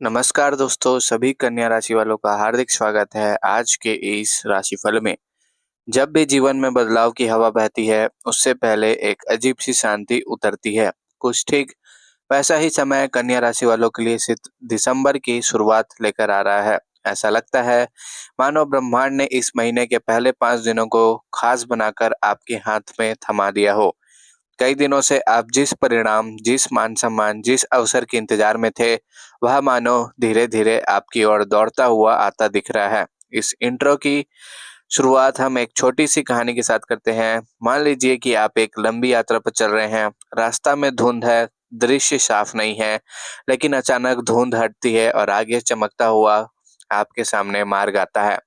नमस्कार दोस्तों, सभी कन्या राशि वालों का हार्दिक स्वागत है आज के इस राशिफल में। जब भी जीवन में बदलाव की हवा बहती है, उससे पहले एक अजीब सी शांति उतरती है। कुछ ठीक वैसा ही समय कन्या राशि वालों के लिए दिसंबर की शुरुआत लेकर आ रहा है। ऐसा लगता है मानो ब्रह्मांड ने इस महीने के पहले 5 दिनों को खास बनाकर आपके हाथ में थमा दिया हो। कई दिनों से आप जिस परिणाम, जिस मान-सम्मान, जिस अवसर के इंतजार में थे, वह मानो धीरे-धीरे आपकी ओर दौड़ता हुआ आता दिख रहा है। इस इंट्रो की शुरुआत हम एक छोटी-सी कहानी के साथ करते हैं। मान लीजिए कि आप एक लंबी यात्रा पर चल रहे हैं, रास्ता में धुंध है, दृश्य साफ नहीं है, लेकिन अचानक धुंध हटती है और आगे चमकता हुआ आपके सामने मार्ग आता है।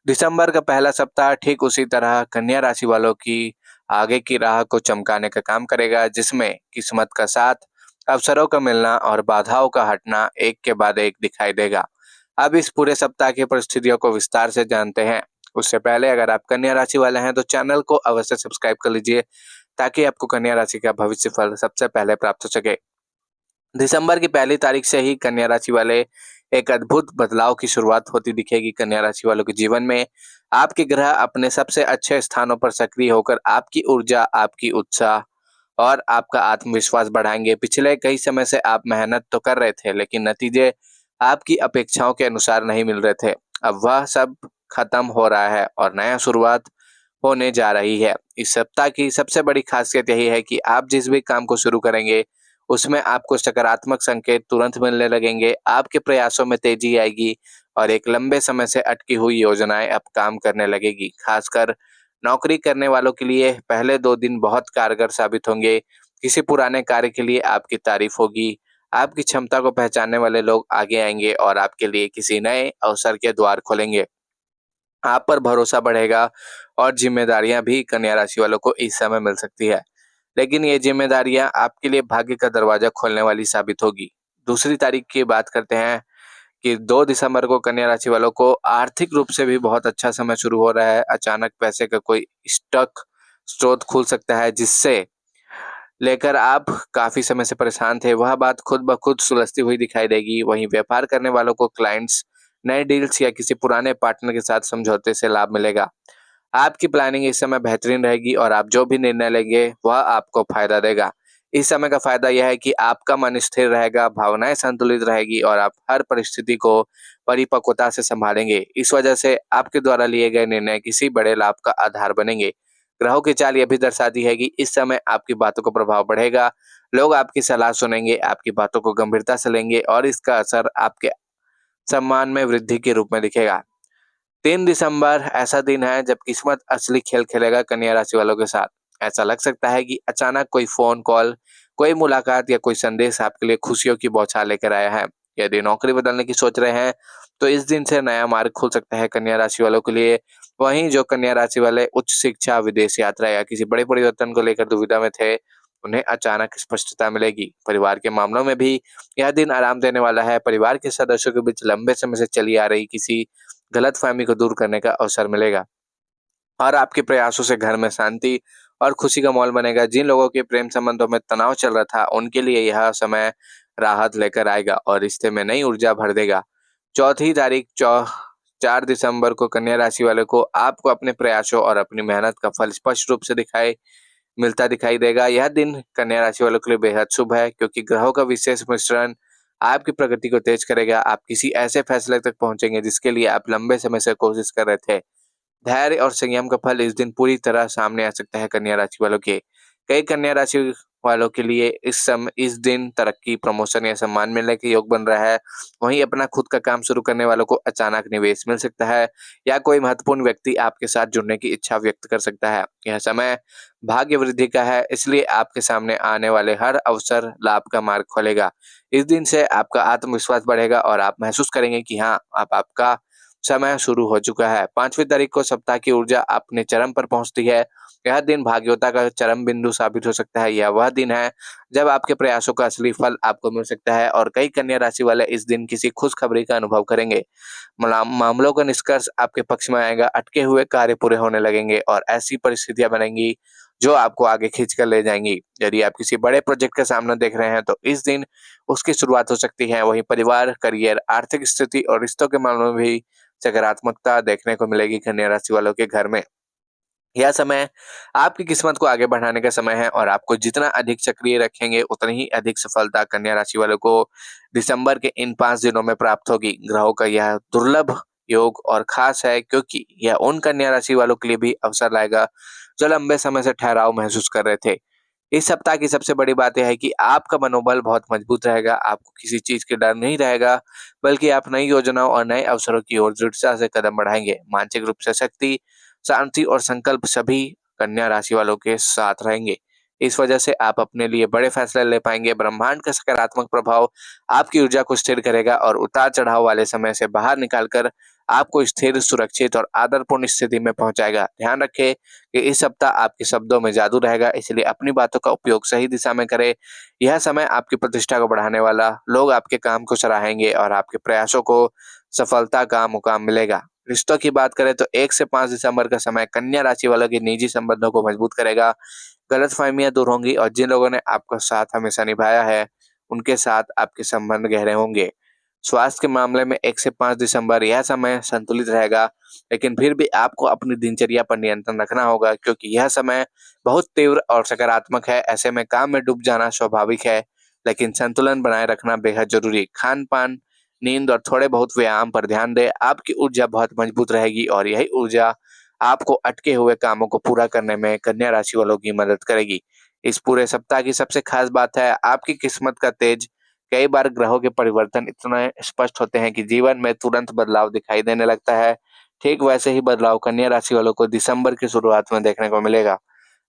दिसंबर का पहला सप्ताह ठीक उसी तरह कन्या राशि वालों की आगे की राह को चमकाने का काम करेगा, जिसमें किस्मत का साथ, अवसरों का मिलना और बाधाओं का हटना एक के बाद एक दिखाई देगा। अब इस पूरे सप्ताह की परिस्थितियों को विस्तार से जानते हैं। उससे पहले अगर आप कन्या राशि वाले हैं तो चैनल को अवश्य सब्सक्राइब कर लीजिए, ताकि आपको कन्या राशि का भविष्य फल सबसे पहले प्राप्त हो सके। दिसंबर की पहली तारीख से ही कन्या राशि वाले एक अद्भुत बदलाव की शुरुआत होती दिखेगी। कन्या राशि वालों के जीवन में आपके ग्रह अपने सबसे अच्छे स्थानों पर सक्रिय होकर आपकी ऊर्जा, आपकी उत्साह और आपका आत्मविश्वास बढ़ाएंगे। पिछले कई समय से आप मेहनत तो कर रहे थे, लेकिन नतीजे आपकी अपेक्षाओं के अनुसार नहीं मिल रहे थे। अब वह सब खत्म हो रहा है और नया शुरुआत होने जा रही है। इस सप्ताह की सबसे बड़ी खासियत यही है कि आप जिस भी काम को शुरू करेंगे, उसमें आपको सकारात्मक संकेत तुरंत मिलने लगेंगे। आपके प्रयासों में तेजी आएगी और एक लंबे समय से अटकी हुई योजनाएं अब काम करने लगेगी। खासकर नौकरी करने वालों के लिए पहले 2 दिन बहुत कारगर साबित होंगे। किसी पुराने कार्य के लिए आपकी तारीफ होगी। आपकी क्षमता को पहचानने वाले लोग आगे आएंगे और आपके लिए किसी नए अवसर के द्वार खोलेंगे। आप पर भरोसा बढ़ेगा और जिम्मेदारियां भी कन्या राशि वालों को इस समय मिल सकती है, लेकिन ये जिम्मेदारियां आपके लिए भाग्य का दरवाजा खोलने वाली साबित होगी। दूसरी तारीख की बात करते हैं कि 2 दिसंबर को कन्या राशि वालों को आर्थिक रूप से भी बहुत अच्छा समय शुरू हो रहा है। अचानक पैसे का कोई स्टक स्रोत खुल सकता है, जिससे लेकर आप काफी समय से परेशान थे, वह बात खुद ब खुद सुलझती हुई दिखाई देगी। वहीं व्यापार करने वालों को क्लाइंट्स, नए डील्स या किसी पुराने पार्टनर के साथ समझौते से लाभ मिलेगा। आपकी प्लानिंग इस समय बेहतरीन रहेगी और आप जो भी निर्णय लेंगे वह आपको फायदा देगा। इस समय का फायदा यह है कि आपका मन स्थिर रहेगा, भावनाएं संतुलित रहेगी और आप हर परिस्थिति को परिपक्वता से संभालेंगे। इस वजह से आपके द्वारा लिए गए निर्णय किसी बड़े लाभ का आधार बनेंगे। ग्रहों की चाल यह भी दर्शाती है कि इस समय आपकी बातों का प्रभाव बढ़ेगा। लोग आपकी सलाह सुनेंगे, आपकी बातों को गंभीरता से लेंगे और इसका असर आपके सम्मान में वृद्धि के रूप में दिखेगा। 3 दिसंबर ऐसा दिन है जब किस्मत असली खेल खेलेगा कन्या राशि वालों के साथ। ऐसा लग सकता है कि अचानक कोई फोन कॉल, कोई मुलाकात या कोई संदेश आपके लिए खुशियों की बौछार लेकर आया है। यदि नौकरी बदलने की सोच रहे हैं तो इस दिन से नया मार्ग खुल सकता है कन्या राशि वालों के लिए। वहीं जो कन्या राशि वाले उच्च शिक्षा, विदेश यात्रा या किसी बड़े परिवर्तन को लेकर दुविधा में थे, उन्हें अचानक स्पष्टता मिलेगी। परिवार के मामलों में भी यह दिन आराम देने वाला है। परिवार के सदस्यों के बीच लंबे समय से चली आ रही किसी गलतफहमी को दूर करने का अवसर मिलेगा और आपके प्रयासों से घर में शांति और खुशी का माहौल बनेगा। जिन लोगों के प्रेम संबंधों में तनाव चल रहा था, उनके लिए यह समय राहत लेकर आएगा और रिश्ते में नई ऊर्जा भर देगा। चौथी तारीख 4 दिसंबर को कन्या राशि वाले को आपको अपने प्रयासों और अपनी मेहनत का फल स्पष्ट रूप से दिखाई देगा। यह दिन कन्या राशि वालों के लिए बेहद शुभ है, क्योंकि ग्रहों का विशेष मिश्रण आपकी प्रगति को तेज करेगा। आप किसी ऐसे फैसले तक पहुंचेंगे जिसके लिए आप लंबे समय से कोशिश कर रहे थे। धैर्य और संयम का फल इस दिन पूरी तरह सामने आ सकता है कन्या राशि वालों के। कई कन्या राशि वालों के लिए इस दिन तरक्की, प्रमोशन या सम्मान मिलने के योग बन रहा है। वहीं अपना खुद का काम शुरू करने वालों को अचानक निवेश मिल सकता है या कोई महत्वपूर्ण व्यक्ति आपके साथ जुड़ने की इच्छा व्यक्त कर सकता है। यह समय भाग्य वृद्धि का है, इसलिए आपके सामने आने वाले हर अवसर लाभ का मार्ग खोलेगा। इस दिन से आपका आत्मविश्वास बढ़ेगा और आप महसूस करेंगे कि हाँ, आप आपका समय शुरू हो चुका है। 5वीं तारीख को सप्ताह की ऊर्जा अपने चरम पर पहुंचती है। यह दिन भाग्योता का चरम बिंदु साबित हो सकता है। यह वह दिन है जब आपके प्रयासों का असली फल आपको मिल सकता है और कई कन्या राशि वाले इस दिन किसी खुशखबरी का अनुभव करेंगे। मामलों का निष्कर्ष आपके पक्ष में आएगा। अटके हुए कार्य पूरे होने लगेंगे और ऐसी परिस्थितियां बनेंगी जो आपको आगे खींच कर ले जाएंगी। यदि आप किसी बड़े प्रोजेक्ट का सामना देख रहे हैं तो इस दिन उसकी शुरुआत हो सकती है। वहीं परिवार, करियर, आर्थिक स्थिति और रिश्तों के मामलों में भी सकारात्मकता देखने को मिलेगी कन्या राशि वालों के घर में। यह समय आपकी किस्मत को आगे बढ़ाने का समय है और आपको जितना अधिक सक्रिय रखेंगे उतनी ही अधिक सफलता कन्या राशि वालों को दिसंबर के इन 5 दिनों में प्राप्त होगी। ग्रहों का यह दुर्लभ योग और खास है क्योंकि यह उन कन्या राशि वालों के लिए भी अवसर लाएगा जो लंबे समय से ठहराव महसूस कर रहे थे। इस सप्ताह की सबसे बड़ी बात यह है कि आपका मनोबल बहुत मजबूत रहेगा, आपको किसी चीज के डर नहीं रहेगा, बल्कि आप नई योजनाओं और नए अवसरों की ओर दृढ़ता से कदम बढ़ाएंगे। मानसिक रूप से शक्ति, शांति और संकल्प सभी कन्या राशि वालों के साथ रहेंगे। इस वजह से आप अपने लिए बड़े फैसले ले पाएंगे। ब्रह्मांड का सकारात्मक प्रभाव आपकी ऊर्जा को स्थिर करेगा और उतार चढ़ाव वाले समय से बाहर निकालकर आपको स्थिर, सुरक्षित और आदरपूर्ण स्थिति में पहुंचाएगा। ध्यान रखें कि इस सप्ताह आपके शब्दों में जादू रहेगा, इसलिए अपनी बातों का उपयोग सही दिशा में करें। यह समय आपकी प्रतिष्ठा को बढ़ाने वाला, लोग आपके काम को सराहेंगे और आपके प्रयासों को सफलता का मुकाम मिलेगा। रिश्तों की बात करें तो 1 से 5 दिसंबर का समय कन्या राशि वालों के निजी संबंधों को मजबूत करेगा। गलतफहमियां दूर होंगी और जिन लोगों ने आपका साथ हमेशा निभाया है, उनके साथ आपके संबंध गहरे होंगे। स्वास्थ्य के मामले में 1 से 5 दिसंबर यह समय संतुलित रहेगा, लेकिन फिर भी आपको अपनी दिनचर्या पर नियंत्रण रखना होगा क्योंकि यह समय बहुत तीव्र और सकारात्मक है। ऐसे में काम में डूब जाना स्वाभाविक है, लेकिन संतुलन बनाए रखना बेहद जरूरी। खान-पान, नींद और थोड़े बहुत व्यायाम पर ध्यान दें। आपकी ऊर्जा बहुत मजबूत रहेगी और यही ऊर्जा आपको अटके हुए कामों को पूरा करने में कन्या राशि वालों की मदद करेगी। इस पूरे सप्ताह की सबसे खास बात है आपकी किस्मत का तेज। कई बार ग्रहों के परिवर्तन इतने स्पष्ट होते हैं कि जीवन में तुरंत बदलाव दिखाई देने लगता है। ठीक वैसे ही बदलाव कन्या राशि वालों को दिसंबर की शुरुआत में देखने को मिलेगा।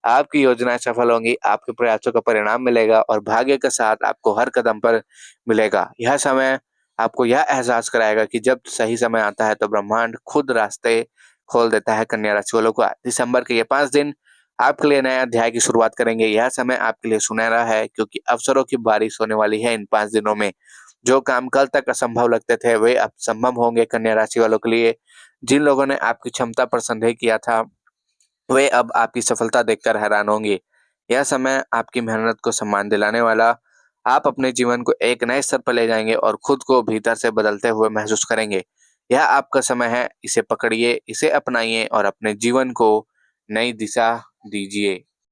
आपकी योजनाएं सफल होंगी, आपके प्रयासों का परिणाम मिलेगा और भाग्य का साथ आपको हर कदम पर मिलेगा। यह समय आपको यह एहसास कराएगा कि जब सही समय आता है तो ब्रह्मांड खुद रास्ते खोल देता है। कन्या राशि वालों का दिसंबर के ये 5 दिन आपके लिए नए अध्याय की शुरुआत करेंगे। यह समय आपके लिए सुनहरा है क्योंकि अवसरों की बारिश होने वाली है इन 5 दिनों में। जो काम कल तक असंभव लगते थे वे अब संभव होंगे कन्या राशि वालों के लिए। जिन लोगों ने आपकी क्षमता पर संदेह किया था वे अब आपकी सफलता देखकर हैरान होंगे। यह समय आपकी मेहनत को सम्मान दिलाने वाला, आप अपने जीवन को एक नए स्तर पर ले जाएंगे और खुद को भीतर से बदलते हुए महसूस करेंगे। यह आपका समय है, इसे पकड़िए, इसे अपनाइए और अपने जीवन को नई दिशा दीजिए।